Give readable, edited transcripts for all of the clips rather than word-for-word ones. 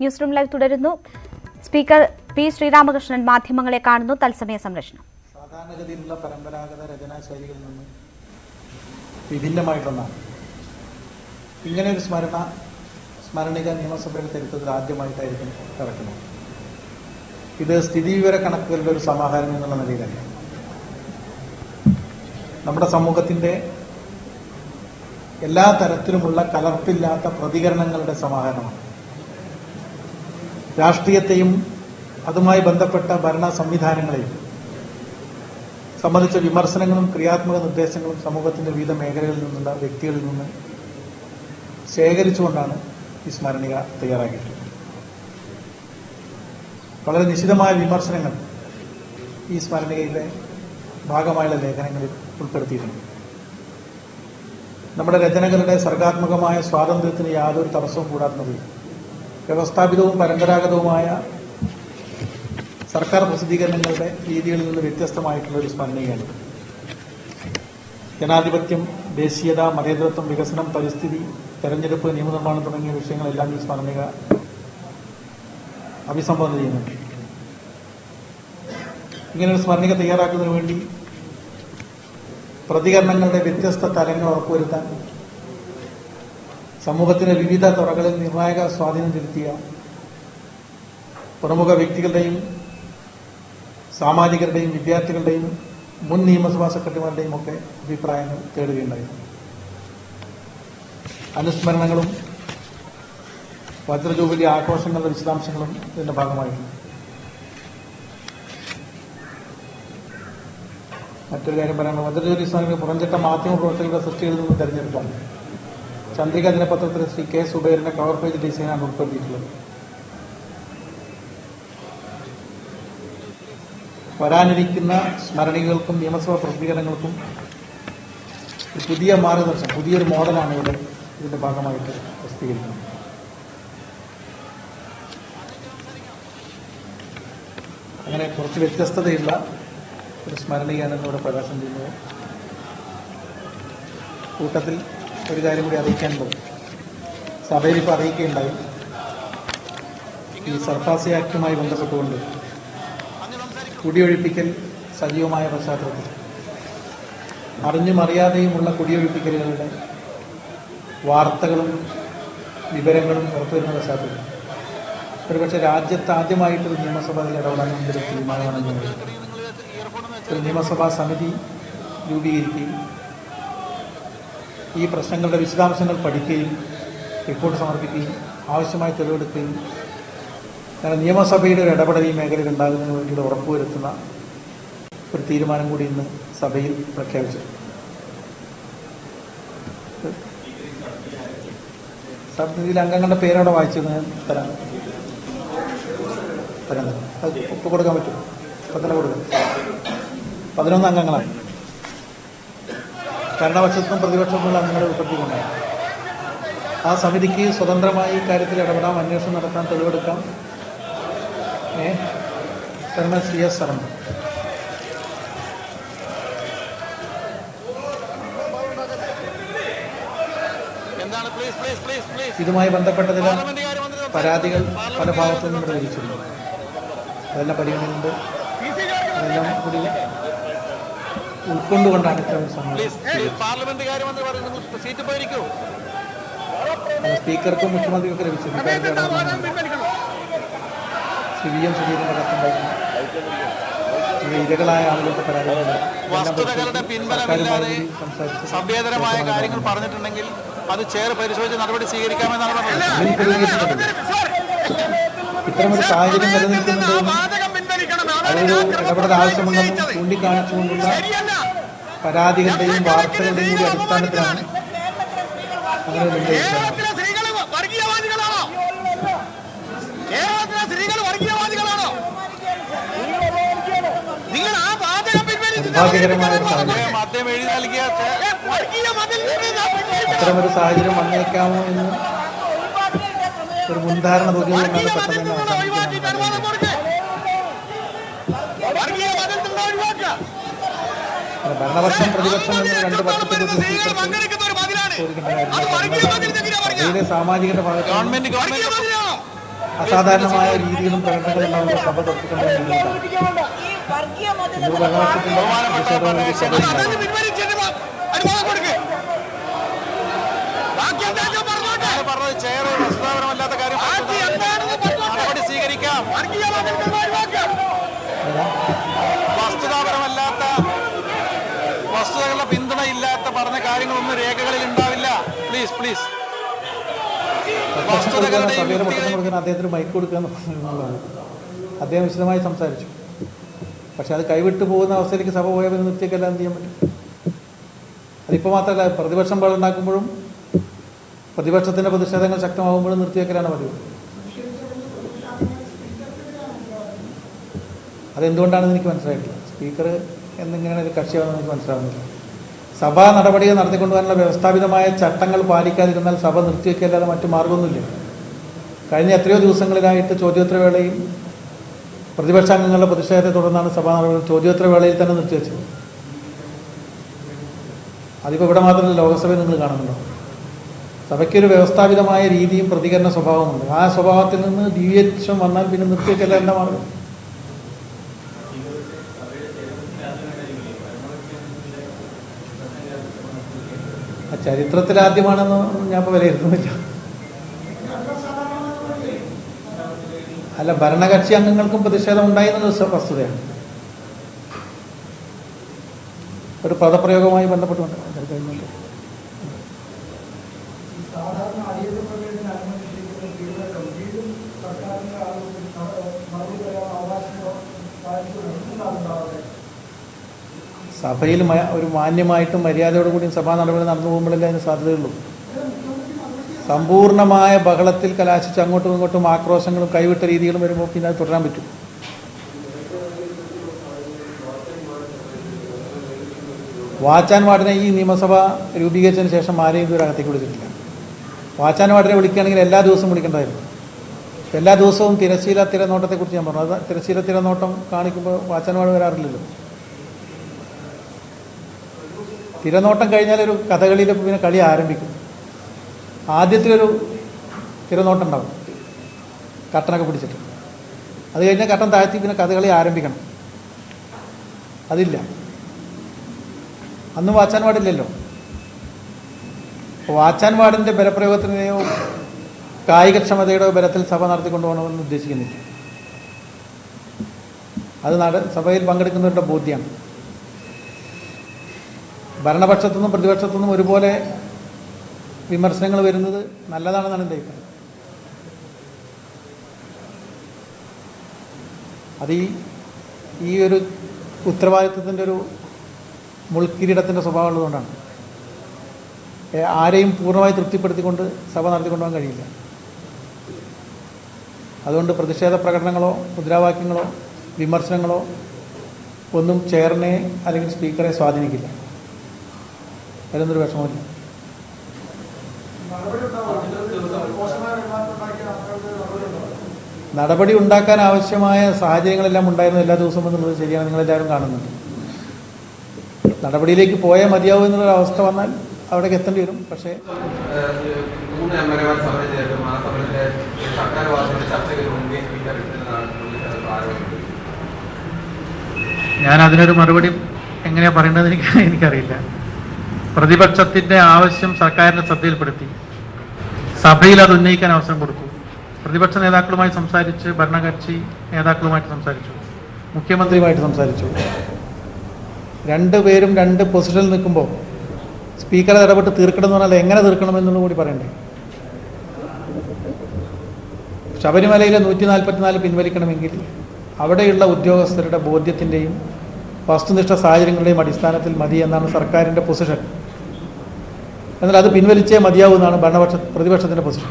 News room live തുടരുന്നു. Speaker P Sreeramakrishnan മാധ്യമങ്ങളെ കാണുന്നു. തത്സമയ സംരക്ഷണം. സാധാരണഗതിയിലുള്ള പരമ്പരാഗത രചനാശൈലികളിൽ നിന്ന് വിഭിന്നമായിട്ടൊന്നാണ് ഇങ്ങനെ ഒരു സ്മരണിക നിയമസഭയുടെ ചരിത്രത്തിൽ ആദ്യമായിട്ടായിരിക്കും ഇറക്കുന്നത്. ഇത് സ്ഥിതിവിവര കണക്കുകളുടെ ഒരു സമാഹാരം എന്നുള്ള നിലയിലല്ല, നമ്മുടെ സമൂഹത്തിന്റെ എല്ലാ തരത്തിലുമുള്ള കലർപ്പില്ലാത്ത പ്രതികരണങ്ങളുടെ സമാഹാരമാണ്. രാഷ്ട്രീയത്തെയും അതുമായി ബന്ധപ്പെട്ട ഭരണ സംവിധാനങ്ങളെയും സംബന്ധിച്ച വിമർശനങ്ങളും ക്രിയാത്മക നിർദ്ദേശങ്ങളും സമൂഹത്തിന്റെ വിവിധ മേഖലകളിൽ നിന്നുള്ള വ്യക്തികളിൽ നിന്ന് ശേഖരിച്ചുകൊണ്ടാണ് ഈ സ്മരണിക തയ്യാറാക്കിയിട്ടുള്ളത്. വളരെ നിശിതമായ വിമർശനങ്ങൾ ഈ സ്മരണികയിലെ ഭാഗമായുള്ള ലേഖനങ്ങളിൽ ഉൾപ്പെടുത്തിയിട്ടുണ്ട്. നമ്മുടെ രചനകളുടെ സർഗാത്മകമായ സ്വാതന്ത്ര്യത്തിന് യാതൊരു തടസ്സവും കൂടാത്തത് വ്യവസ്ഥാപിതവും പരമ്പരാഗതവുമായ സർക്കാർ പ്രസിദ്ധീകരണങ്ങളുടെ രീതികളിൽ നിന്ന് വ്യത്യസ്തമായിട്ടുള്ള ഒരു സ്മരണികയാണ്. ജനാധിപത്യം, ദേശീയത, മതേതരത്വം, വികസനം, പരിസ്ഥിതി, തെരഞ്ഞെടുപ്പ്, നിയമനിർമ്മാണം തുടങ്ങിയ വിഷയങ്ങളെല്ലാം ഈ സ്മരണിക അഭിസംബോധന ചെയ്യുന്നുണ്ട്. ഇങ്ങനൊരു സ്മരണിക തയ്യാറാക്കുന്നതിന് വേണ്ടി പ്രതികരണങ്ങളുടെ വ്യത്യസ്ത തലങ്ങൾ ഉറപ്പുവരുത്താൻ സമൂഹത്തിന്റെ വിവിധ തുറകളിൽ നിർണായക സ്വാധീനം ചെലുത്തിയ പ്രമുഖ വ്യക്തികളുടെയും സാമാജികരുടെയും വിദ്യാർത്ഥികളുടെയും മുൻ നിയമസഭാ സെക്രട്ടറിമാരുടെയും ഒക്കെ അഭിപ്രായങ്ങൾ തേടുകയുണ്ടായിരുന്നു. അനുസ്മരണങ്ങളും വജ്രജൂബിലി ആഘോഷങ്ങളുടെ വിശദാംശങ്ങളും ഇതിന്റെ ഭാഗമായിട്ടുണ്ട്. മറ്റൊരു കാര്യം പറയാനുള്ളത്, വജ്രജൂബിലി സ്മരണ പുറംചട്ട മാധ്യമ പ്രവർത്തകരുടെ സൃഷ്ടികളിൽ നിന്ന് തെരഞ്ഞെടുത്താണ് ചന്ദ്രിക ദിനപത്രത്തിലെ ശ്രീ കെ സുബൈറിന്റെ കവർ പേജ് ഡിസൈനാണ് ഉൾപ്പെടുത്തിയിട്ടുള്ളത്. വരാനിരിക്കുന്ന സ്മരണികൾക്കും നിയമസഭാ പ്രസിദ്ധീകരണങ്ങൾക്കും പുതിയ മാർഗദർശനം, പുതിയൊരു മോഡലാണ് ഇവിടെ ഇതിന്റെ ഭാഗമായിട്ട് പ്രസിദ്ധീകരിക്കുന്നത്. അങ്ങനെ കുറച്ച് വ്യത്യസ്തതയുള്ള ഒരു സ്മരണികയാണ് ഇവിടെ പ്രകാശനം ചെയ്യുന്നത്. കൂട്ടത്തിൽ ഒരു കാര്യം കൂടി അറിയിക്കാനുള്ളത്, സഭയിൽ ഇപ്പോൾ അറിയിക്കുകയുണ്ടായി, ഈ സർഫാസി ആക്ടുമായി ബന്ധപ്പെട്ടുകൊണ്ട് കുടിയൊഴിപ്പിക്കൽ സജീവമായ പശ്ചാത്തലത്തിൽ അറിഞ്ഞും അറിയാതെയുമുള്ള കുടിയൊഴിപ്പിക്കലുകളുടെ വാർത്തകളും വിവരങ്ങളും പുറത്തുവരുന്ന പശ്ചാത്തലത്തിൽ ഒരുപക്ഷെ രാജ്യത്ത് ആദ്യമായിട്ടൊരു നിയമസഭയിൽ ഇടപെടാൻ ഒരു തീരുമാനമാണ് ഒരു നിയമസഭാ സമിതി രൂപീകരിക്കുകയും ഈ പ്രശ്നങ്ങളുടെ വിശദാംശങ്ങൾ പഠിക്കുകയും റിപ്പോർട്ട് സമർപ്പിക്കുകയും ആവശ്യമായി തെളിവെടുക്കുകയും അങ്ങനെ നിയമസഭയുടെ ഒരു ഇടപെടൽ ഈ മേഖലയിൽ ഉണ്ടാകുന്നതിന് വേണ്ടിയുള്ള ഉറപ്പുവരുത്തുന്ന ഒരു തീരുമാനം കൂടി ഇന്ന് സഭയിൽ പ്രഖ്യാപിച്ചു. സമിതിയിലെ അംഗങ്ങളുടെ പേരവിടെ വായിച്ചു തരാം. അത് ഒപ്പ് കൊടുക്കാൻ പറ്റും. ഇപ്പം തന്നെ കൊടുക്കാം. 11 അംഗങ്ങളാണ്. ഭരണപക്ഷത്തും പ്രതിപക്ഷത്തുമുള്ള അംഗങ്ങളെ ഉൾപ്പെടുത്തിക്കൊണ്ടാണ്. ആ സമിതിക്ക് സ്വതന്ത്രമായി ഇക്കാര്യത്തിൽ ഇടപെടാം, അന്വേഷണം നടത്താൻ, തെളിവെടുക്കാം. CS സറണ്ട് ഇതുമായി ബന്ധപ്പെട്ട ചില പരാതികൾ പല ഭാഗത്തു നിന്നും ഇവിടെ ലഭിച്ചിരുന്നു. അതെല്ലാം പരിഗണനയുണ്ട്. അതെല്ലാം കൂടി ഉൾക്കൊണ്ടുകൊണ്ടാണ് ഇത്തരം സ്പീക്കർക്കും മുഖ്യമന്ത്രിക്കൊക്കെ ലഭിച്ചിട്ടുണ്ട്. CVM സുധീരന്റെ കത്തുണ്ടായിരുന്നു. ഇരകളായ ആളുകൾക്ക് സഭ്യതരമായ കാര്യങ്ങൾ പറഞ്ഞിട്ടുണ്ടെങ്കിൽ അത് പരിശോധിച്ച് നടപടി സ്വീകരിക്കാമെന്നാണ് ഇത്തരമൊരു സാഹചര്യം നിലനിൽക്കുന്നുണ്ടെന്നും അതൊരു ഇടപെടൽ ആവശ്യമുണ്ടെന്നും ചൂണ്ടിക്കാണിച്ചുകൊണ്ടുള്ള പരാതികളുടെയും വാർത്തകളുടെയും കൂടി അടിസ്ഥാനത്തിലാണ് അങ്ങനെ നിർദ്ദേശിച്ചത്. നിർഭാഗ്യകരമായ ഒരു സാഹചര്യം, അത്തരമൊരു സാഹചര്യം വന്നേക്കാമോ എന്ന് ഒരു മുൻധാരണ തോന്നിയതുകൊണ്ടാണ് പെട്ടെന്ന് ഭരണപക്ഷം പ്രതിപക്ഷം എന്ന രണ്ട് പക്ഷത്തെ ചോദിക്കേണ്ട കാര്യം. സഭയിലെ സാമാജികരുടെ ഭാഗത്ത് അസാധാരണമായ രീതികളും പ്രകടനങ്ങളും ഉണ്ടാകുന്ന സഭ തർക്കിക്കേണ്ടത് ഭരണപക്ഷത്തിന്റെ പ്രതിഷേധവും പറഞ്ഞത് ചെയർ വസ്തുതാപരമല്ലാത്ത കാര്യം നടപടി സ്വീകരിക്കാം. വസ്തുതാപരമല്ലാത്ത വസ്തുതകളുടെ പിന്തുണയില്ലാത്ത പറഞ്ഞ കാര്യങ്ങളൊന്നും രേഖകളിൽ ഉണ്ടാവില്ല. Please please. സഭയുടെ പ്രശ്നം കൊടുക്കാൻ അദ്ദേഹത്തിന് മൈക്ക് കൊടുക്കുക എന്നുള്ളതാണ്. അദ്ദേഹം വിശദമായി സംസാരിച്ചു. പക്ഷെ അത് കൈവിട്ടു പോകുന്ന അവസ്ഥയിലേക്ക് സഭ പോയാൽ പിന്നെ നിർത്തിയൊക്കെല്ലാം എന്ത് ചെയ്യാൻ പറ്റും? അതിപ്പോൾ മാത്രമല്ല, പ്രതിപക്ഷം പാടുണ്ടാക്കുമ്പോഴും പ്രതിപക്ഷത്തിൻ്റെ പ്രതിഷേധങ്ങൾ ശക്തമാകുമ്പോഴും നിർത്തിവെക്കലാണ് പതിവ്. അതെന്തുകൊണ്ടാണെന്ന് എനിക്ക് മനസ്സിലായിട്ടില്ല. സ്പീക്കർ എന്നിങ്ങനെയാണ് ഒരു കക്ഷിയാണെന്ന് എനിക്ക് മനസ്സിലാവുന്നില്ല. സഭാ നടപടികൾ നടത്തിക്കൊണ്ടുപോകാനുള്ള വ്യവസ്ഥാപിതമായ ചട്ടങ്ങൾ പാലിക്കാതിരുന്നാൽ സഭ നിർത്തിവെക്കല്ലാതെ മറ്റു മാർഗമൊന്നുമില്ല. കഴിഞ്ഞ എത്രയോ ദിവസങ്ങളിലായിട്ട് ചോദ്യോത്തരവേളയും പ്രതിപക്ഷാംഗങ്ങളുടെ പ്രതിഷേധത്തെ തുടർന്നാണ് സഭാ നടപടികൾ ചോദ്യോത്തരവേളയിൽ തന്നെ നിർത്തിവെച്ചത്. അതിപ്പോൾ ഇവിടെ മാത്രമല്ല, ലോകസഭയിൽ നിങ്ങൾ കാണുന്നുണ്ടോ? സഭയ്ക്കൊരു വ്യവസ്ഥാപിതമായ രീതിയും പ്രതികരണ സ്വഭാവമുണ്ട്. ആ സ്വഭാവത്തിൽ നിന്ന് ഡീവിയേഷൻ വന്നാൽ പിന്നെ നിർത്തിവെക്കല്ല എന്താ മാർഗം? ചരിത്രത്തിലാദ്യമാണെന്ന് ഞാൻ ഇപ്പോൾ വിലയിരുത്തുന്നില്ല. അല്ല, ഭരണകക്ഷി അംഗങ്ങൾക്കും പ്രതിഷേധം ഉണ്ടായിരുന്നത് വസ്തുതയാണ്. ഒരു പദപ്രയോഗവുമായി ബന്ധപ്പെട്ടുകൊണ്ട് കഴിഞ്ഞിട്ട് സഭയിൽ ഒരു മാന്യമായിട്ടും മര്യാദയോടുകൂടിയും സഭാ നടപടി നടന്നു പോകുമ്പോഴല്ലേ അതിന് സാധ്യതയുള്ളൂ. സമ്പൂർണ്ണമായ ബഹളത്തിൽ കലാശിച്ച് അങ്ങോട്ടും ഇങ്ങോട്ടും ആക്രോശങ്ങളും കൈവിട്ട രീതികളും വരുമ്പോൾ പിന്നെ അത് തുടരാൻ പറ്റും. വാച്ച് ആൻഡ് വാർഡിനെ ഈ നിയമസഭ രൂപീകരിച്ചതിന് ശേഷം ആരെയും ഇതുവരെ അകത്തേക്ക് വിളിച്ചിട്ടില്ല. വാച്ച് ആൻഡ് വാർഡിനെ വിളിക്കുകയാണെങ്കിൽ എല്ലാ ദിവസവും വിളിക്കേണ്ടതായിരുന്നു. എല്ലാ ദിവസവും തിരശ്ശീല തിരനോട്ടത്തെക്കുറിച്ച് ഞാൻ പറഞ്ഞു. അത് തിരശ്ശീല തിരനോട്ടം കാണിക്കുമ്പോൾ വാച്ച് ആൻഡ് വാർഡ് വരാറില്ലല്ലോ. തിരനോട്ടം കഴിഞ്ഞാൽ ഒരു കഥകളിയിൽ പിന്നെ കളി ആരംഭിക്കും. ആദ്യത്തിലൊരു തിരനോട്ടം ഉണ്ടാവും, കട്ടനൊക്കെ പിടിച്ചിട്ട്. അത് കഴിഞ്ഞാൽ കട്ടൻ താഴ്ത്തി പിന്നെ കഥകളി ആരംഭിക്കണം. അതില്ല, അന്ന് വാച്ച് ആൻഡ് വാർഡില്ലല്ലോ. വാച്ച് ആൻഡ് വാർഡിൻ്റെ ബലപ്രയോഗത്തിനെയോ കായികക്ഷമതയുടെ ബലത്തിൽ സഭ നടത്തിക്കൊണ്ടുപോകണമെന്ന് ഉദ്ദേശിക്കുന്നില്ല. അത് സഭയിൽ പങ്കെടുക്കുന്നവരുടെ ബോധ്യമാണ്. ഭരണപക്ഷത്തുനിന്നും പ്രതിപക്ഷത്തുനിന്നും ഒരുപോലെ വിമർശനങ്ങൾ വരുന്നത് നല്ലതാണെന്നാണ് എൻ്റെ അഭിപ്രായം. അത് ഈ ഒരു ഉത്തരവാദിത്വത്തിൻ്റെ ഒരു മുൾക്കിരീടത്തിൻ്റെ സ്വഭാവം ഉള്ളതുകൊണ്ടാണ്. ആരെയും പൂർണ്ണമായി തൃപ്തിപ്പെടുത്തിക്കൊണ്ട് സഭ നടത്തിക്കൊണ്ടുപോകാൻ കഴിയില്ല. അതുകൊണ്ട് പ്രതിഷേധ പ്രകടനങ്ങളോ മുദ്രാവാക്യങ്ങളോ വിമർശനങ്ങളോ ഒന്നും ചെയറിനെ അല്ലെങ്കിൽ സ്പീക്കറെ സ്വാധീനിക്കില്ല. അതിലൊന്നൊരു വിഷമമില്ല. നടപടി ഉണ്ടാക്കാൻ ആവശ്യമായ സാഹചര്യങ്ങളെല്ലാം ഉണ്ടായിരുന്നു എല്ലാ ദിവസവും എന്നുള്ളത് ശരിയാണ്, നിങ്ങളെല്ലാവരും കാണുന്നുണ്ട്. നടപടിയിലേക്ക് പോയാൽ മതിയാവും എന്നുള്ളൊരു അവസ്ഥ വന്നാൽ അവിടേക്ക് എത്തേണ്ടി വരും. പക്ഷേ ഞാൻ അതിനൊരു മറുപടി എങ്ങനെയാണ് പറയേണ്ടതെന്ന് എനിക്കറിയില്ല. പ്രതിപക്ഷത്തിൻ്റെ ആവശ്യം സർക്കാരിൻ്റെ ശ്രദ്ധയിൽപ്പെടുത്തി സഭയിൽ അത് ഉന്നയിക്കാൻ അവസരം കൊടുത്തു. പ്രതിപക്ഷ നേതാക്കളുമായി സംസാരിച്ച്, ഭരണകക്ഷി നേതാക്കളുമായിട്ട് സംസാരിച്ചു, മുഖ്യമന്ത്രിയുമായിട്ട് സംസാരിച്ചു. രണ്ടുപേരും രണ്ട് പൊസിഷനിൽ നിൽക്കുമ്പോൾ സ്പീക്കറെ ഇടപെട്ട് തീർക്കണം എന്ന് പറഞ്ഞാൽ എങ്ങനെ തീർക്കണമെന്നുള്ളത് കൂടി പറയണ്ടേ. ശബരിമലയിലെ 144 പിൻവലിക്കണമെങ്കിൽ അവിടെയുള്ള ഉദ്യോഗസ്ഥരുടെ ബോധ്യത്തിൻ്റെയും വസ്തുനിഷ്ഠ സാഹചര്യങ്ങളുടെയും അടിസ്ഥാനത്തിൽ മതി എന്നാണ് സർക്കാരിൻ്റെ പൊസിഷൻ. എന്നാൽ അത് പിൻവലിച്ചേ മതിയാവുമെന്നാണ് പ്രതിപക്ഷത്തിൻ്റെ പൊസിഷൻ.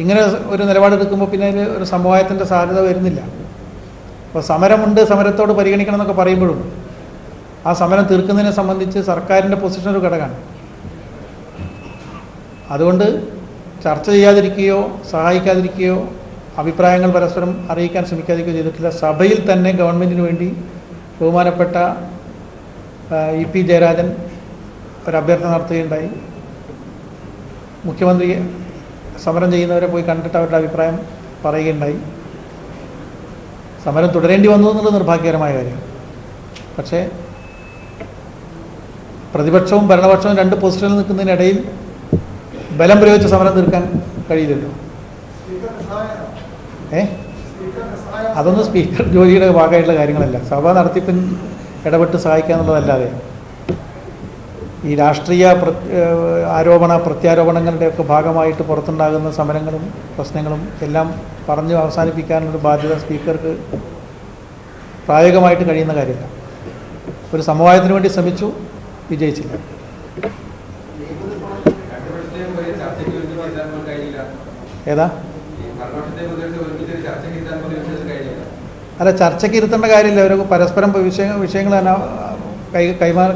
ഇങ്ങനെ ഒരു നിലപാടെടുക്കുമ്പോൾ പിന്നെ അതിൽ ഒരു സമവായത്തിൻ്റെ സാധ്യത വരുന്നില്ല. അപ്പോൾ സമരമുണ്ട്, സമരത്തോട് പരിഗണിക്കണം എന്നൊക്കെ പറയുമ്പോഴും ആ സമരം തീർക്കുന്നതിനെ സംബന്ധിച്ച് സർക്കാരിൻ്റെ പൊസിഷൻ ഒരു ഘടകമാണ്. അതുകൊണ്ട് ചർച്ച ചെയ്യാതിരിക്കുകയോ സഹായിക്കാതിരിക്കുകയോ അഭിപ്രായങ്ങൾ പരസ്പരം അറിയിക്കാൻ ശ്രമിക്കാതിരിക്കുകയോ ചെയ്തിട്ടില്ല. സഭയിൽ തന്നെ ഗവൺമെൻറ്റിന് വേണ്ടി ബഹുമാനപ്പെട്ട ഇ.പി. ജയരാജൻ ഒരു അഭ്യർത്ഥന നടത്തുകയുണ്ടായി. മുഖ്യമന്ത്രി സമരം ചെയ്യുന്നവരെ പോയി കണ്ടിട്ട് അവരുടെ അഭിപ്രായം പറയുകയുണ്ടായി. സമരം തുടരേണ്ടി വന്നു എന്നുള്ളത് നിർഭാഗ്യകരമായ കാര്യമാണ്. പക്ഷേ പ്രതിപക്ഷവും ഭരണപക്ഷവും രണ്ട് പൊസിഷനിൽ നിൽക്കുന്നതിനിടയിൽ ബലം പ്രയോഗിച്ച് സമരം തീർക്കാൻ കഴിയില്ലല്ലോ. അതൊന്നും സ്പീക്കർ ജോലിയുടെ ഭാഗമായിട്ടുള്ള കാര്യങ്ങളല്ല. സഭ നടത്തിപ്പിൻ ഇടപെട്ട് സഹായിക്കുക എന്നുള്ളതല്ലാതെ ഈ രാഷ്ട്രീയ പ്രത്യാരോപണങ്ങളുടെയൊക്കെ ഭാഗമായിട്ട് പുറത്തുണ്ടാകുന്ന സമരങ്ങളും പ്രശ്നങ്ങളും എല്ലാം പറഞ്ഞു അവസാനിപ്പിക്കാനുള്ളൊരു ബാധ്യത സ്പീക്കർക്ക് പ്രായോഗികമായിട്ട് കഴിയുന്ന കാര്യമില്ല. ഒരു സമവായത്തിന് വേണ്ടി ശ്രമിച്ചു, വിജയിച്ചില്ല. ഏതാ അല്ല, ചർച്ചയ്ക്ക് ഇരുത്തേണ്ട കാര്യമില്ല. അവർ പരസ്പരം വിഷയങ്ങൾ തന്നെ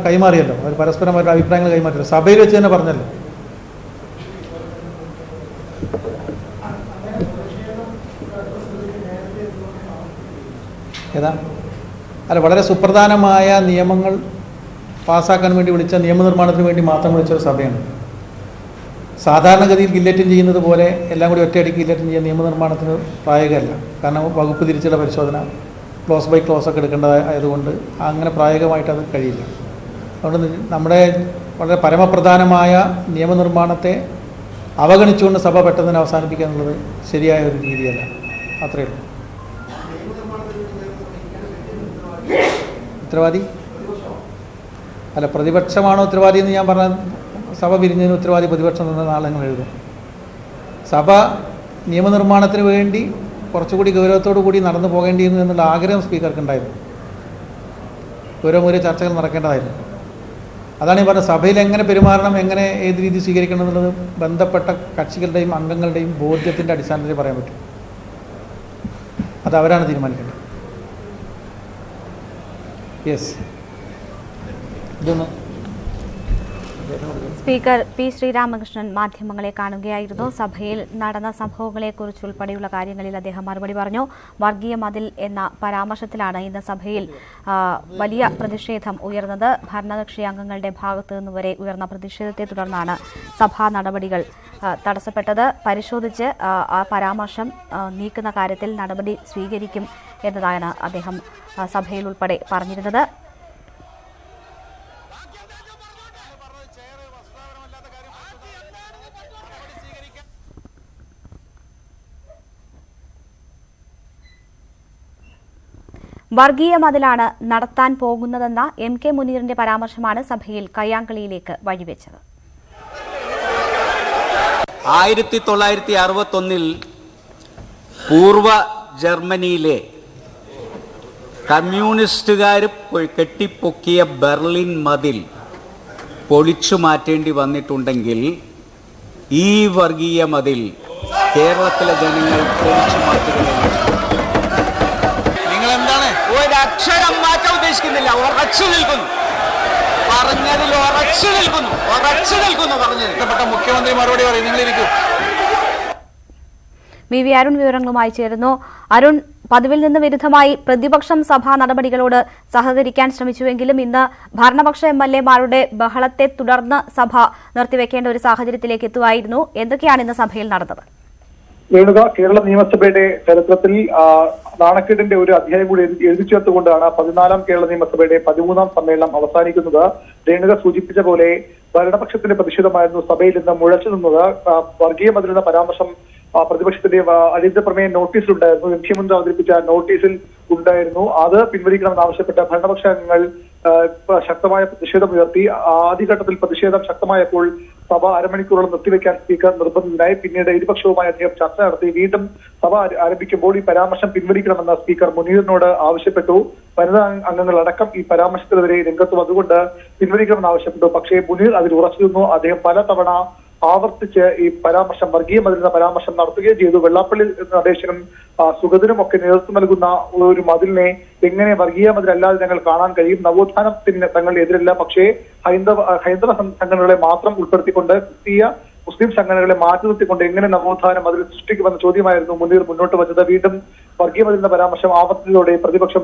കൈമാറിയല്ലോ. അവർ പരസ്പരം അവരുടെ അഭിപ്രായങ്ങൾ കൈമാറിയല്ലോ. സഭയിൽ വെച്ച് തന്നെ പറഞ്ഞല്ലോ. ഏതാ അല്ല, വളരെ സുപ്രധാനമായ നിയമങ്ങൾ പാസ്സാക്കാൻ വേണ്ടി വിളിച്ച നിയമനിർമ്മാണത്തിന് വേണ്ടി മാത്രം വിളിച്ചൊരു സഭയാണ്. സാധാരണഗതിയിൽ ഗില്ലറ്റിൻ ചെയ്യുന്നത് പോലെ എല്ലാം കൂടി ഒറ്റയടിക്ക് ഗില്ലറ്റിൻ ചെയ്യുന്ന നിയമനിർമ്മാണത്തിന് പ്രായോഗികമല്ല. കാരണം വകുപ്പ് തിരിച്ചുള്ള പരിശോധന, ക്ലോസ് ബൈ ക്ലോസ് ഒക്കെ എടുക്കേണ്ടതായതുകൊണ്ട് അങ്ങനെ പ്രായോഗികമായിട്ട് അത് കഴിയില്ല. അതുകൊണ്ട് നമ്മുടെ വളരെ പരമപ്രധാനമായ നിയമനിർമ്മാണത്തെ അവഗണിച്ചുകൊണ്ട് സഭ പെട്ടെന്ന് അവസാനിപ്പിക്കുക എന്നുള്ളത് ശരിയായ ഒരു രീതിയല്ല. അത്രയേ ഉള്ളൂ. ഉത്തരവാദി അല്ല, പ്രതിപക്ഷമാണോ ഉത്തരവാദി എന്ന് ഞാൻ പറഞ്ഞ സഭ പിരിഞ്ഞതിന് ഉത്തരവാദി പ്രതിപക്ഷം എന്ന നാളെ നിങ്ങൾ എഴുതും. സഭ നിയമനിർമ്മാണത്തിന് വേണ്ടി കുറച്ചുകൂടി ഗൗരവത്തോടു കൂടി നടന്നു പോകേണ്ടിയിരുന്നു എന്നുള്ള ആഗ്രഹം സ്പീക്കർക്ക് ഉണ്ടായിരുന്നു. ഗൗരവമേറിയ ചർച്ചകൾ നടക്കേണ്ടതായിരുന്നു. അതാണ് ഈ പറഞ്ഞത്. സഭയിൽ എങ്ങനെ പെരുമാറണം, എങ്ങനെ ഏത് രീതി സ്വീകരിക്കണം എന്നുള്ളത് ബന്ധപ്പെട്ട കക്ഷികളുടെയും അംഗങ്ങളുടെയും ബോധ്യത്തിൻ്റെ അടിസ്ഥാനത്തിൽ പറയാൻ പറ്റും. അത് അവരാണ് തീരുമാനിക്കേണ്ടത്. യെസ്, ഇതൊന്ന് സ്പീക്കർ പി ശ്രീരാമകൃഷ്ണൻ മാധ്യമങ്ങളെ കാണുകയായിരുന്നു. സഭയിൽ നടന്ന സംഭവങ്ങളെക്കുറിച്ചുൾപ്പെടെയുള്ള കാര്യങ്ങളിൽ അദ്ദേഹം മറുപടി പറഞ്ഞു. വർഗീയ മതിൽ എന്ന പരാമർശത്തിലാണ് ഇന്ന് സഭയിൽ വലിയ പ്രതിഷേധം ഉയർന്നത്. ഭരണകക്ഷി അംഗങ്ങളുടെ ഭാഗത്തു നിന്ന് വരെ ഉയർന്ന പ്രതിഷേധത്തെ തുടർന്നാണ് സഭാ നടപടികൾ തടസ്സപ്പെട്ടത്. പരിശോധിച്ച് ആ പരാമർശം നീക്കുന്ന കാര്യത്തിൽ നടപടി സ്വീകരിക്കും എന്നതാണ് അദ്ദേഹം സഭയിൽ ഉൾപ്പെടെ പറഞ്ഞിരുന്നത്. വർഗീയ മതിലാണ് നടത്താൻ പോകുന്നതെന്ന MK മുനീറിന്റെ പരാമർശമാണ് സഭയിൽ കയ്യാങ്കളിയിലേക്ക് വഴിവെച്ചത്. 1961 പൂർവ ജർമ്മനിയിലെ കമ്മ്യൂണിസ്റ്റുകാർ കെട്ടിപ്പൊക്കിയ ബെർലിൻ മതിൽ പൊളിച്ചു മാറ്റേണ്ടി വന്നിട്ടുണ്ടെങ്കിൽ ഈ വർഗീയ മതിൽ കേരളത്തിലെ ജനങ്ങൾ പൊളിച്ചു മാറ്റുകയില്ല. ഒരക്ഷരം മാറ്റാൻ ഉദ്ദേശിക്കുന്നില്ല. ഉറച്ചു നിൽക്കുന്നു, പറഞ്ഞതിൽ ഉറച്ചു നിൽക്കുന്നു പറഞ്ഞത്. മുഖ്യമന്ത്രി മറുപടി പറയും. നിങ്ങളിരിക്കും. വി അരുൺ വിവരങ്ങളുമായി ചേരുന്നു. അരുൺ, പതിവിൽ നിന്ന് വിരുദ്ധമായി പ്രതിപക്ഷം സഭാ നടപടികളോട് സഹകരിക്കാൻ ശ്രമിച്ചുവെങ്കിലും ഇന്ന് ഭരണപക്ഷ MLA-മാരുടെ ബഹളത്തെ തുടർന്ന് സഭ നിർത്തിവെക്കേണ്ട ഒരു സാഹചര്യത്തിലേക്ക് എത്തുമായിരുന്നു. എന്തൊക്കെയാണ് ഇന്ന് സഭയിൽ നടന്നത്? വേണുക, കേരള നിയമസഭയുടെ ചരിത്രത്തിൽ നാണക്കേടിന്റെ ഒരു അധ്യായം കൂടി എഴുതി ചേർത്തുകൊണ്ടാണ് 14ാം കേരള നിയമസഭയുടെ 13ാം സമ്മേളനം അവസാനിക്കുന്നത്. രേണുക സൂചിപ്പിച്ച പോലെ ഭരണപക്ഷത്തിന്റെ പ്രതിഷേധമായിരുന്നു സഭയിൽ നിന്ന് മുഴച്ചു നിന്നത്. വർഗീയ മതിലെന്ന പരാമർശം പ്രതിപക്ഷത്തിന്റെ അടിയന്തര പ്രമേയ നോട്ടീസിലുണ്ടായിരുന്നു. മുഖ്യമന്ത്രി അവതരിപ്പിച്ച നോട്ടീസിൽ ഉണ്ടായിരുന്നു. അത് പിൻവലിക്കണമെന്നാവശ്യപ്പെട്ട് ഭരണപക്ഷ അംഗങ്ങൾ ശക്തമായ പ്രതിഷേധമുയർത്തി. ആദ്യഘട്ടത്തിൽ പ്രതിഷേധം ശക്തമായപ്പോൾ സഭ അരമണിക്കൂറോളം നിർത്തിവെക്കാൻ സ്പീക്കർ നിർബന്ധിതനായി. പിന്നീട് ഇരുപക്ഷവുമായി അദ്ദേഹം ചർച്ച നടത്തി. വീണ്ടും സഭ ആരംഭിക്കുമ്പോൾ ഈ പരാമർശം പിൻവലിക്കണമെന്ന് സ്പീക്കർ മുനീറിനോട് ആവശ്യപ്പെട്ടു. വനിതാ അംഗങ്ങൾ അടക്കം ഈ പരാമർശത്തിനെതിരെ രംഗത്ത് വന്നുകൊണ്ട് പിൻവലിക്കണമെന്ന് ആവശ്യപ്പെട്ടു. പക്ഷേ മുനീർ അതിൽ ഉറച്ചു നിന്നു. അദ്ദേഹം പലതവണ ആവർത്തിച്ച് ഈ പരാമർശം, വർഗീയ മതിലിന്റെ പരാമർശം നടത്തുകയും ചെയ്തു. വെള്ളാപ്പള്ളി നടേശനും സുഗതനും ഒക്കെ നേതൃത്വം നൽകുന്ന ഒരു മതിലിനെ എങ്ങനെ വർഗീയ മതിലല്ലാതെ ഞങ്ങൾ കാണാൻ കഴിയും? നവോത്ഥാനത്തിന് തങ്ങൾ എതിരല്ല, പക്ഷേ ഹൈന്ദവ സംഘടനകളെ മാത്രം ഉൾപ്പെടുത്തിക്കൊണ്ട് മുസ്ലിം സംഘടനകളെ മാറ്റി നിർത്തിക്കൊണ്ട് എങ്ങനെ നവോത്ഥാനം അതിൽ സൃഷ്ടിക്കുമെന്ന ചോദ്യമായിരുന്നു മുനീർ മുന്നോട്ട് വച്ചത്. വീണ്ടും വർഗീയമതിന്റെ പരാമർശം ആവർത്തിച്ചതോടെ ഭരണപക്ഷം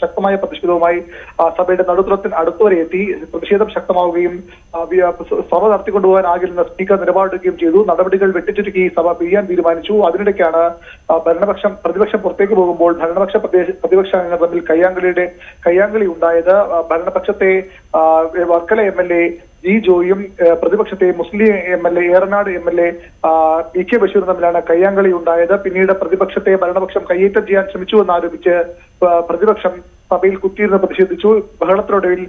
ശക്തമായ പ്രതിഷേധവുമായി സഭയുടെ നടുത്തളത്തിന് അടുത്തുവരെ എത്തി. പ്രതിഷേധം ശക്തമാവുകയും സഭ നടത്തിക്കൊണ്ടുപോകാനാകില്ലെന്ന സ്പീക്കർ നിലപാടെടുക്കുകയും ചെയ്തു. നടപടികൾ വെട്ടിച്ചുരുക്കി സഭ പിരിയാൻ തീരുമാനിച്ചു. അതിനിടയ്ക്കാണ് പ്രതിപക്ഷം പുറത്തേക്ക് പോകുമ്പോൾ പ്രതിപക്ഷ അംഗങ്ങൾ തമ്മിൽ കയ്യാങ്കളി ഉണ്ടായത്. ഭരണപക്ഷത്തെ വർക്കല MLA ജി ജോയും പ്രതിപക്ഷത്തെ മുസ്ലിം MLA ഏറനാട് MLA PK ബഷീറും തമ്മിലാണ് കയ്യാങ്കളി ഉണ്ടായത്. പിന്നീട് ഭരണപക്ഷം കയ്യേറ്റം ചെയ്യാൻ ശ്രമിച്ചുവെന്നാരോപിച്ച് പ്രതിപക്ഷം സഭയിൽ കുത്തിയിരുന്ന് പ്രതിഷേധിച്ചു. ബഹളത്തിനൊടുവിൽ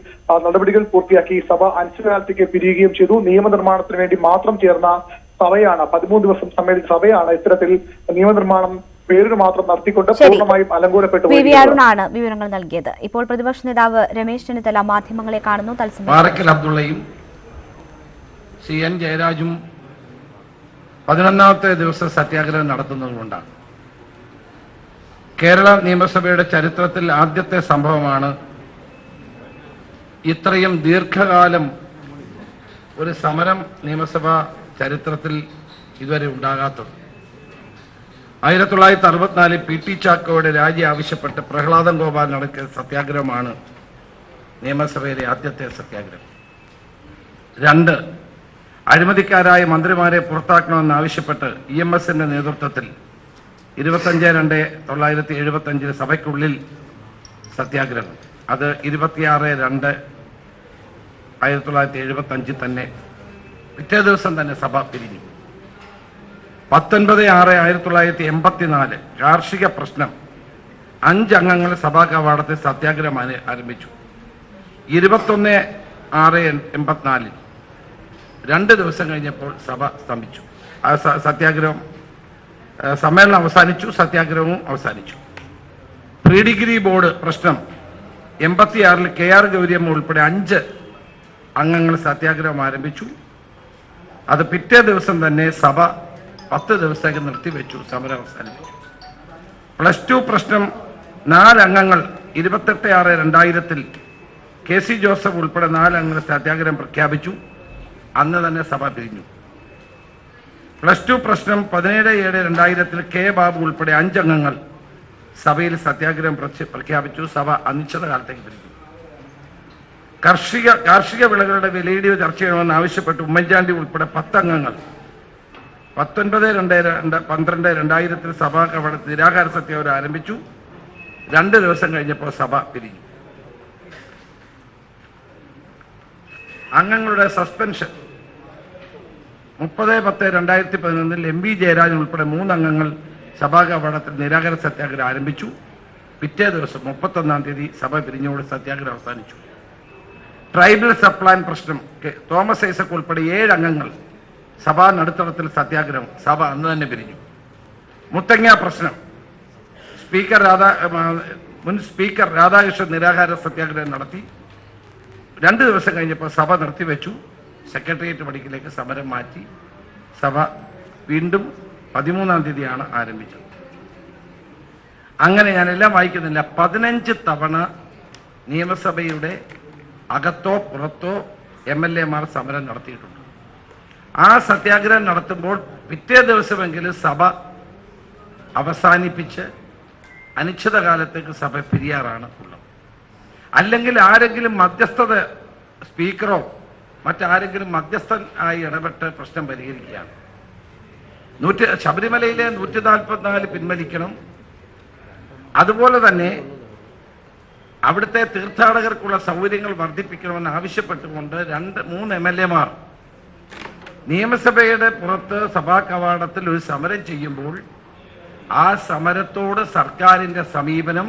നടപടികൾ പൂർത്തിയാക്കി സഭ അനിശ്ചിതകാലത്തേക്ക് പിരിയുകയും ചെയ്തു. നിയമനിർമ്മാണത്തിന് വേണ്ടി മാത്രം ചേർന്ന സഭയാണ് 13 ദിവസം സമ്മേളിച്ച സഭയാണ് ഇത്തരത്തിൽ നിയമനിർമ്മാണം പേരിന് മാത്രം നടത്തിക്കൊണ്ട് പൂർണ്ണമായും അലങ്കോലപ്പെട്ടു. അരുണാണ് വിവരങ്ങൾ നൽകിയത്. ഇപ്പോൾ പ്രതിപക്ഷ നേതാവ് രമേശ് ചെന്നിത്തല മാധ്യമങ്ങളെ കാണുന്നു. പാറക്കൽ അബ്ദുള്ളയും CN ജയരാജും 11ാമത്തെ ദിവസം സത്യാഗ്രഹം നടത്തുന്നതുകൊണ്ടാണ്. കേരള നിയമസഭയുടെ ചരിത്രത്തിൽ ആദ്യത്തെ സംഭവമാണ് ഇത്രയും ദീർഘകാലം ഒരു സമരം നിയമസഭാ ചരിത്രത്തിൽ ഇതുവരെ ഉണ്ടാകാത്തത്. 1964 PT ചാക്കോയുടെ രാജി ആവശ്യപ്പെട്ട് പ്രഹ്ലാദൻ ഗോപാൽ നടത്തിയ സത്യാഗ്രഹമാണ് നിയമസഭയിലെ ആദ്യത്തെ സത്യാഗ്രഹം. 2, അഴിമതിക്കാരായ മന്ത്രിമാരെ പുറത്താക്കണമെന്നാവശ്യപ്പെട്ട് EMSന്റെ നേതൃത്വത്തിൽ 25/2/1975 സഭയ്ക്കുള്ളിൽ സത്യാഗ്രഹം. അത് 26/2/1975 തന്നെ പിറ്റേ ദിവസം തന്നെ സഭ പിരിഞ്ഞു. 19/6/1984 കാർഷിക പ്രശ്നം 5 അംഗങ്ങൾ സഭാ കവാടത്തിൽ സത്യാഗ്രഹം ആരംഭിച്ചു. 21/6/84 2 ദിവസം കഴിഞ്ഞപ്പോൾ സഭ സ്തംഭിച്ചു. സത്യാഗ്രഹം സമ്മേളനം അവസാനിച്ചു, സത്യാഗ്രഹവും അവസാനിച്ചു. പ്രീ ഡിഗ്രി ബോർഡ് പ്രശ്നം 86 KR ഗൗരിയമ്മ ഉൾപ്പെടെ 5 അംഗങ്ങൾ സത്യാഗ്രഹം ആരംഭിച്ചു. അത് പിറ്റേ ദിവസം തന്നെ സഭ 10 ദിവസത്തേക്ക് നിർത്തിവെച്ചു, സമരം അവസാനിപ്പിച്ചു. +2 പ്രശ്നം 4 അംഗങ്ങൾ 28/6/2000 KC ജോസഫ് ഉൾപ്പെടെ 4 അംഗങ്ങൾ സത്യാഗ്രഹം പ്രഖ്യാപിച്ചു. അന്ന് തന്നെ സഭ പിരിഞ്ഞു. +2 പ്രശ്നം 17/7/2000 K ബാബു ഉൾപ്പെടെ 5 അംഗങ്ങൾ സഭയിൽ സത്യാഗ്രഹം പ്രഖ്യാപിച്ചു. സഭ അനിശ്ചിതകാലത്തേക്ക് പിരിഞ്ഞു. കാർഷിക വിളകളുടെ വിലയിടിവ് ചർച്ച ചെയ്യണമെന്ന് ആവശ്യപ്പെട്ട് ഉമ്മൻചാണ്ടി ഉൾപ്പെടെ 10 അംഗങ്ങൾ 19/12/2000 സഭാ കവാടത്തിൽ നിരാഹാര സത്യാഗ്രഹം ആരംഭിച്ചു. 2 ദിവസം കഴിഞ്ഞപ്പോൾ സഭ പിരിഞ്ഞു. അംഗങ്ങളുടെ സസ്പെൻഷൻ 30/10/2011 MV ജയരാജൻ ഉൾപ്പെടെ 3 അംഗങ്ങൾ സഭാ കവാടത്തിൽ നിരാഹാര സത്യാഗ്രഹം ആരംഭിച്ചു. പിറ്റേ ദിവസം 31-ാം തീയതി സഭ പിരിഞ്ഞോട് സത്യാഗ്രഹം അവസാനിച്ചു. ട്രൈബൽ സപ്ലാൻ പ്രശ്നം തോമസ് ഐസക് ഉൾപ്പെടെ 7 അംഗങ്ങൾ സഭാ നടുത്തളത്തിൽ സത്യാഗ്രഹം, സഭ അന്ന് തന്നെ പിരിഞ്ഞു. മുത്തങ്ങ പ്രശ്നം മുൻ സ്പീക്കർ രാധാകൃഷ്ണൻ നിരാഹാര സത്യാഗ്രഹം നടത്തി. 2 ദിവസം കഴിഞ്ഞപ്പോൾ സഭ നിർത്തിവെച്ചു. സെക്രട്ടേറിയറ്റ് പടിക്കലേക്ക് സമരം മാറ്റി. സഭ വീണ്ടും 13-ാം തീയതിയാണ് ആരംഭിച്ചത്. അങ്ങനെ ഞാനെല്ലാം വായിക്കുന്നില്ല. 15 തവണ നിയമസഭയുടെ അകത്തോ പുറത്തോ MLA-മാർ സമരം നടത്തിയിട്ടുണ്ട്. ആ സത്യാഗ്രഹം നടത്തുമ്പോൾ പിറ്റേ ദിവസമെങ്കിലും സഭ അവസാനിപ്പിച്ച് അനിശ്ചിതകാലത്തേക്ക് സഭ പിരിയാറാണ് ഉള്ളത്. അല്ലെങ്കിൽ ആരെങ്കിലും മധ്യസ്ഥത, സ്പീക്കറോ മറ്റാരെങ്കിലും മധ്യസ്ഥൻ ആയി ഇടപെട്ട് പ്രശ്നം പരിഹരിക്കുകയാണ്. ശബരിമലയിലെ 144 പിൻവലിക്കണം. അതുപോലെ തന്നെ അവിടുത്തെ തീർത്ഥാടകർക്കുള്ള സൗകര്യങ്ങൾ വർദ്ധിപ്പിക്കണമെന്ന് ആവശ്യപ്പെട്ടുകൊണ്ട് 3 MLA-മാർ നിയമസഭയുടെ പുറത്ത് സഭാ കവാടത്തിൽ ഒരു സമരം ചെയ്യുമ്പോൾ ആ സമരത്തോട് സർക്കാരിന്റെ സമീപനം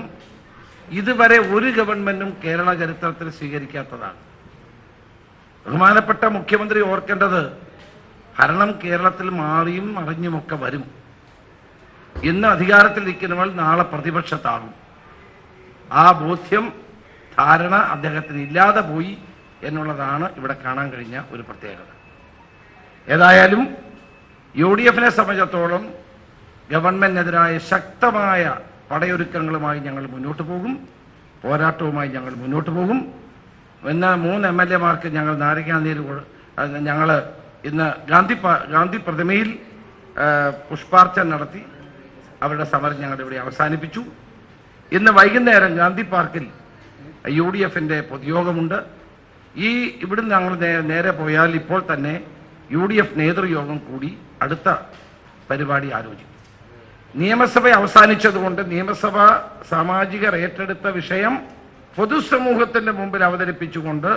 ഇതുവരെ ഒരു ഗവൺമെന്റും കേരള ചരിത്രത്തിൽ സ്വീകരിക്കാത്തതാണ്. ബഹുമാനപ്പെട്ട മുഖ്യമന്ത്രി ഓർക്കേണ്ടത്, ഭരണം കേരളത്തിൽ മാറിയും മറിഞ്ഞുമൊക്കെ വരും. ഇന്ന് അധികാരത്തിലിരിക്കുന്നവൾ നാളെ പ്രതിപക്ഷത്താകും. ആ ബോധ്യം, ധാരണ അദ്ദേഹത്തിന് ഇല്ലാതെ പോയി എന്നുള്ളതാണ് ഇവിടെ കാണാൻ കഴിഞ്ഞ ഒരു പ്രത്യേകത. ഏതായാലും UDF-നെ സംബന്ധിച്ചിടത്തോളം ഗവൺമെന്റിനെതിരായ ശക്തമായ പടയൊരുക്കങ്ങളുമായി ഞങ്ങൾ മുന്നോട്ട് പോകും, പോരാട്ടവുമായി ഞങ്ങൾ മുന്നോട്ട് പോകും. ഇന്ന് 3 MLA-മാർക്ക് ഞങ്ങൾ നാരങ്ങാനീര് ഞങ്ങൾ ഇന്ന് ഗാന്ധി പ്രതിമയിൽ പുഷ്പാർച്ചന നടത്തി. അവരുടെ സമരം ഞങ്ങളുടെ ഇവിടെ അവസാനിപ്പിച്ചു. ഇന്ന് വൈകുന്നേരം ഗാന്ധി പാർക്കിൽ UDFന്റെ പൊതുയോഗമുണ്ട്. ഇവിടുന്ന് ഞങ്ങൾ നേരെ പോയാൽ ഇപ്പോൾ തന്നെ UDF നേതൃയോഗം കൂടി അടുത്ത പരിപാടി ആലോചിക്കും. നിയമസഭ അവസാനിച്ചതുകൊണ്ട് നിയമസഭ സാമാജികർ ഏറ്റെടുത്ത വിഷയം പൊതുസമൂഹത്തിന്റെ മുമ്പിൽ അവതരിപ്പിച്ചുകൊണ്ട്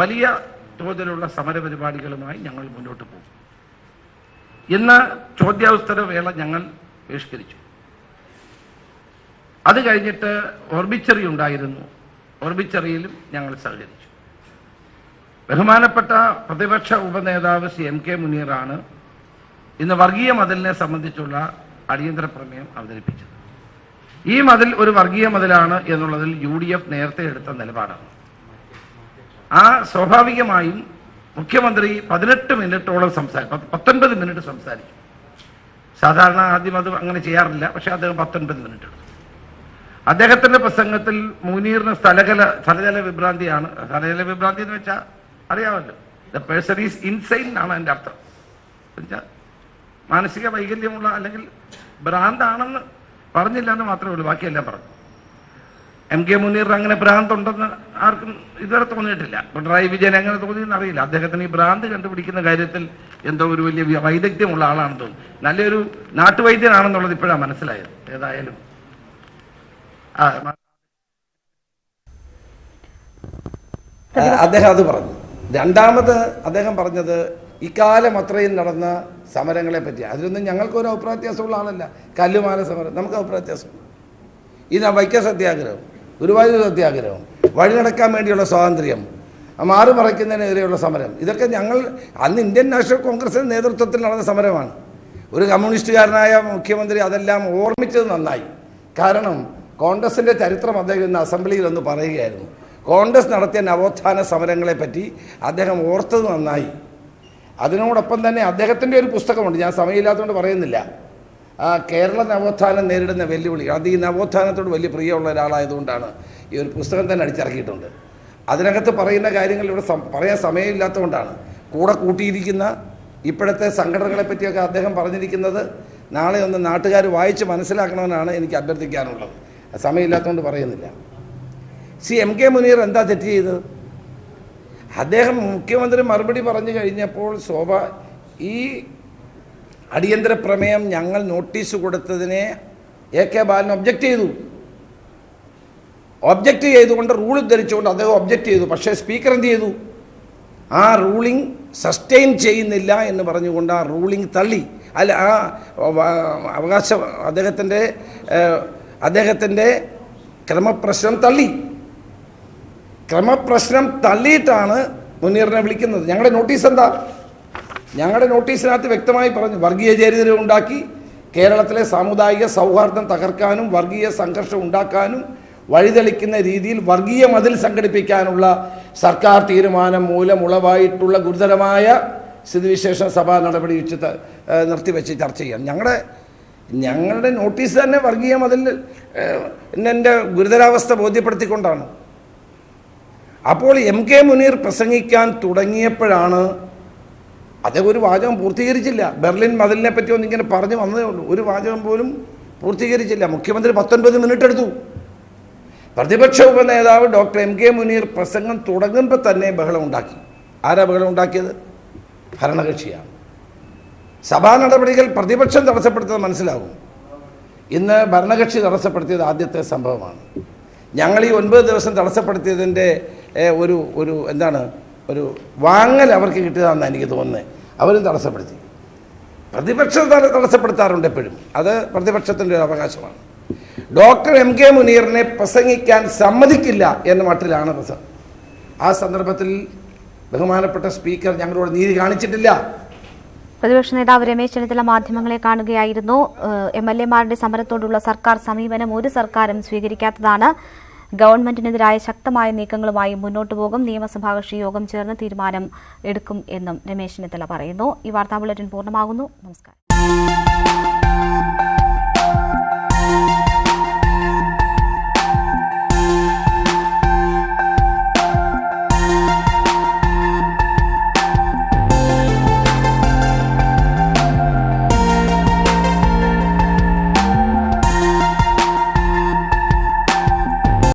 വലിയ തോതിലുള്ള സമരപരിപാടികളുമായി ഞങ്ങൾ മുന്നോട്ട് പോകും. ഇന്ന് ചോദ്യോത്തര വേള ഞങ്ങൾ ബഹിഷ്കരിച്ചു. അത് കഴിഞ്ഞിട്ട് ഓർബിച്ചറി ഉണ്ടായിരുന്നു. ഓർബിച്ചറിയിലും ഞങ്ങൾ സഹകരിച്ചു. ബഹുമാനപ്പെട്ട പ്രതിപക്ഷ ഉപനേതാവ് ശ്രീ MK മുനീറാണ് ഇന്ന് വർഗീയ മതിലിനെ സംബന്ധിച്ചുള്ള അടിയന്തര പ്രമേയം അവതരിപ്പിച്ചത്. ഈ മതിൽ ഒരു വർഗീയ മതിലാണ് എന്നുള്ളതിൽ UDF നേരത്തെ എടുത്ത നിലപാടാണ്. സ്വാഭാവികമായും മുഖ്യമന്ത്രി 18 മിനിറ്റോളം 19 മിനിറ്റ് സംസാരിച്ചു. സാധാരണ ആദ്യം അത് അങ്ങനെ ചെയ്യാറില്ല. പക്ഷെ അദ്ദേഹം 19 മിനിറ്റ് എടുത്തു. അദ്ദേഹത്തിന്റെ പ്രസംഗത്തിൽ മുനീറിന് സ്ഥലജല വിഭ്രാന്തിയാണ്. സ്ഥലജല വിഭ്രാന്തി എന്ന് വെച്ചാൽ അറിയാമല്ലോ, ദ പേഴ്സൺ ഈസ് ഇൻസൈൻ എന്നാണ് എൻ്റെ അർത്ഥം. മാനസിക വൈകല്യമുള്ള അല്ലെങ്കിൽ ഭ്രാന്താണെന്ന് പറഞ്ഞില്ല എന്ന് മാത്രമേ ഉള്ളൂ, ബാക്കിയെല്ലാം പറഞ്ഞു. MK മുനീറിന് അങ്ങനെ ഭ്രാന്തുണ്ടെന്ന് ആർക്കും ഇതുവരെ തോന്നിയിട്ടില്ല. പിണറായി വിജയൻ എങ്ങനെ തോന്നിയെന്ന് അറിയില്ല. അദ്ദേഹത്തിന് ഈ ഭ്രാന്ത് കണ്ടുപിടിക്കുന്ന കാര്യത്തിൽ എന്തോ ഒരു വലിയ വൈദഗ്ധ്യമുള്ള ആളാണെന്ന് തോന്നുന്നു. നല്ലൊരു നാട്ടുവൈദ്യനാണെന്നുള്ളത് ഇപ്പോഴാണ് മനസ്സിലായത്. ഏതായാലും അദ്ദേഹം അത് പറഞ്ഞു. രണ്ടാമത് അദ്ദേഹം പറഞ്ഞത് ഇക്കാലം അത്രയും നടന്ന സമരങ്ങളെ പറ്റി. അതിലൊന്നും ഞങ്ങൾക്കൊരു അഭിപ്രായ വ്യത്യാസമുള്ള ആളല്ല. കല്ലുമാല സമരം നമുക്ക് അഭിപ്രായ വ്യത്യാസം. വൈക്കം സത്യാഗ്രഹം, ഗുരുവായൂർ സത്യാഗ്രഹം, വഴി നടക്കാൻ വേണ്ടിയുള്ള സ്വാതന്ത്ര്യം, മാറുമറയ്ക്കുന്നതിനെതിരെയുള്ള സമരം, ഇതൊക്കെ ഞങ്ങൾ അന്ന് ഇന്ത്യൻ നാഷണൽ കോൺഗ്രസിന്റെ നേതൃത്വത്തിൽ നടന്ന സമരമാണ്. ഒരു കമ്മ്യൂണിസ്റ്റുകാരനായ മുഖ്യമന്ത്രി അതെല്ലാം ഓർമ്മിച്ചത് നന്നായി. കാരണം കോൺഗ്രസിന്റെ ചരിത്രം അദ്ദേഹം ഇന്ന് അസംബ്ലിയിൽ ഒന്ന് പറയുകയായിരുന്നു. കോൺഗ്രസ് നടത്തിയ നവോത്ഥാന സമരങ്ങളെ പറ്റി അദ്ദേഹം ഓർത്തത് നന്നായി. അതിനോടൊപ്പം തന്നെ അദ്ദേഹത്തിൻ്റെ ഒരു പുസ്തകമുണ്ട്, ഞാൻ സമയമില്ലാത്തതുകൊണ്ട് പറയുന്നില്ല. കേരള നവോത്ഥാനം നേരിടുന്ന വെല്ലുവിളി. അത് ഈ നവോത്ഥാനത്തോട് വലിയ പ്രിയമുള്ള ഒരാളായതുകൊണ്ടാണ് ഈ ഒരു പുസ്തകം തന്നെ അടിച്ചിറക്കിയിട്ടുണ്ട്. അതിനകത്ത് പറയുന്ന കാര്യങ്ങൾ ഇവിടെ പറയാൻ സമയമില്ലാത്തതുകൊണ്ടാണ്. കൂടെ കൂട്ടിയിരിക്കുന്ന ഇപ്പോഴത്തെ സംഘടനകളെ പറ്റിയൊക്കെ അദ്ദേഹം പറഞ്ഞിരിക്കുന്നത് നാളെ ഒന്ന് നാട്ടുകാർ വായിച്ച് മനസ്സിലാക്കണമെന്നാണ് എനിക്ക് അഭ്യർത്ഥിക്കാനുള്ളത്. സമയമില്ലാത്തതുകൊണ്ട് പറയുന്നില്ല. MK മുനീർ എന്താ തെറ്റ് ചെയ്തത്? അദ്ദേഹം മുഖ്യമന്ത്രി മറുപടി പറഞ്ഞു കഴിഞ്ഞപ്പോൾ ഈ അടിയന്തര പ്രമേയം ഞങ്ങൾ നോട്ടീസ് കൊടുത്തതിനെ AK ബാലൻ ഒബ്ജക്റ്റ് ചെയ്തുകൊണ്ട് റൂൾ ഉദ്ധരിച്ചുകൊണ്ട് അദ്ദേഹം ഒബ്ജക്റ്റ് ചെയ്തു. പക്ഷേ സ്പീക്കർ എന്ത് ചെയ്തു? ആ റൂളിംഗ് സസ്റ്റെയിൻ ചെയ്യുന്നില്ല എന്ന് പറഞ്ഞുകൊണ്ട് ആ റൂളിംഗ് തള്ളി. അല്ല, ആ അവകാശം അദ്ദേഹത്തിൻ്റെ ക്രമപ്രശ്നം തള്ളി. ക്രമപ്രശ്നം തള്ളിയിട്ടാണ് മുനീറിനെ വിളിക്കുന്നത്. ഞങ്ങളുടെ നോട്ടീസ് എന്താ? ഞങ്ങളുടെ നോട്ടീസിനകത്ത് വ്യക്തമായി പറഞ്ഞു, വർഗീയ ചേരിതിര ഉണ്ടാക്കി കേരളത്തിലെ സാമുദായിക സൗഹാർദ്ദം തകർക്കാനും വർഗീയ സംഘർഷം ഉണ്ടാക്കാനും വഴിതെളിക്കുന്ന രീതിയിൽ വർഗീയ മതിൽ സംഘടിപ്പിക്കാനുള്ള സർക്കാർ തീരുമാനം മൂലമുളവായിട്ടുള്ള ഗുരുതരമായ സ്ഥിതിവിശേഷം സഭാ നടപടി നിർത്തിവെച്ച് ചർച്ച ചെയ്യാം. ഞങ്ങളുടെ നോട്ടീസ് തന്നെ വർഗീയ മതിലിൻ്റെ ഗുരുതരാവസ്ഥ ബോധ്യപ്പെടുത്തിക്കൊണ്ടാണ്. അപ്പോൾ MK മുനീർ പ്രസംഗിക്കാൻ തുടങ്ങിയപ്പോഴാണ് അദ്ദേഹം ഒരു വാചകം പൂർത്തീകരിച്ചില്ല. ബെർലിൻ മതിലിനെ പറ്റി ഒന്നിങ്ങനെ പറഞ്ഞു വന്നതേ ഉള്ളൂ. ഒരു വാചകം പോലും പൂർത്തീകരിച്ചില്ല. മുഖ്യമന്ത്രി 19 മിനിറ്റ് എടുത്തു. പ്രതിപക്ഷ ഉപനേതാവ് ഡോക്ടർ MK മുനീർ പ്രസംഗം തുടങ്ങുമ്പോൾ തന്നെ ബഹളം ഉണ്ടാക്കി. ആരാ ബഹളം ഉണ്ടാക്കിയത്? ഭരണകക്ഷിയാണ്. സഭാ നടപടികൾ പ്രതിപക്ഷം തടസ്സപ്പെടുത്തുന്നത് മനസ്സിലാകും. ഇന്ന് ഭരണകക്ഷി തടസ്സപ്പെടുത്തിയത് ആദ്യത്തെ സംഭവമാണ്. ഞങ്ങൾ ഈ 9 ദിവസം തടസ്സപ്പെടുത്തിയതിൻ്റെ ഒരു വാങ്ങൽ അവർക്ക് കിട്ടിയതാണെന്ന് എനിക്ക് തോന്നുന്നത്. അവരും തടസ്സപ്പെടുത്തി. പ്രതിപക്ഷം തടസ്സപ്പെടുത്താറുണ്ട് എപ്പോഴും. അത് പ്രതിപക്ഷത്തിൻ്റെ ഒരു അവകാശമാണ്. ഡോക്ടർ MK മുനീറിനെ പ്രസംഗിക്കാൻ സമ്മതിക്കില്ല എന്ന മട്ടിലാണ് ആ സന്ദർഭത്തിൽ ബഹുമാനപ്പെട്ട സ്പീക്കർ ഞങ്ങളോട് നീതി കാണിച്ചിട്ടില്ല. പ്രതിപക്ഷ നേതാവ് രമേശ് ചെന്നിത്തല മാധ്യമങ്ങളെ കാണുകയായിരുന്നു. MLA-മാരുടെ സമരത്തോടുള്ള സർക്കാർ സമീപനം ഒരു സർക്കാരും സ്വീകരിക്കാത്തതാണ്. ഗവൺമെന്റിനെതിരായ ശക്തമായ നീക്കങ്ങളുമായി മുന്നോട്ടു പോകും. നിയമസഭാ കക്ഷി യോഗം ചേർന്ന് തീരുമാനം എടുക്കും എന്നും രമേശ് ചെന്നിത്തല പറയുന്നു. ഈ വാർത്താ ബുള്ളറ്റിൻ പൂർണ്ണമാകുന്നു. നമസ്കാരം.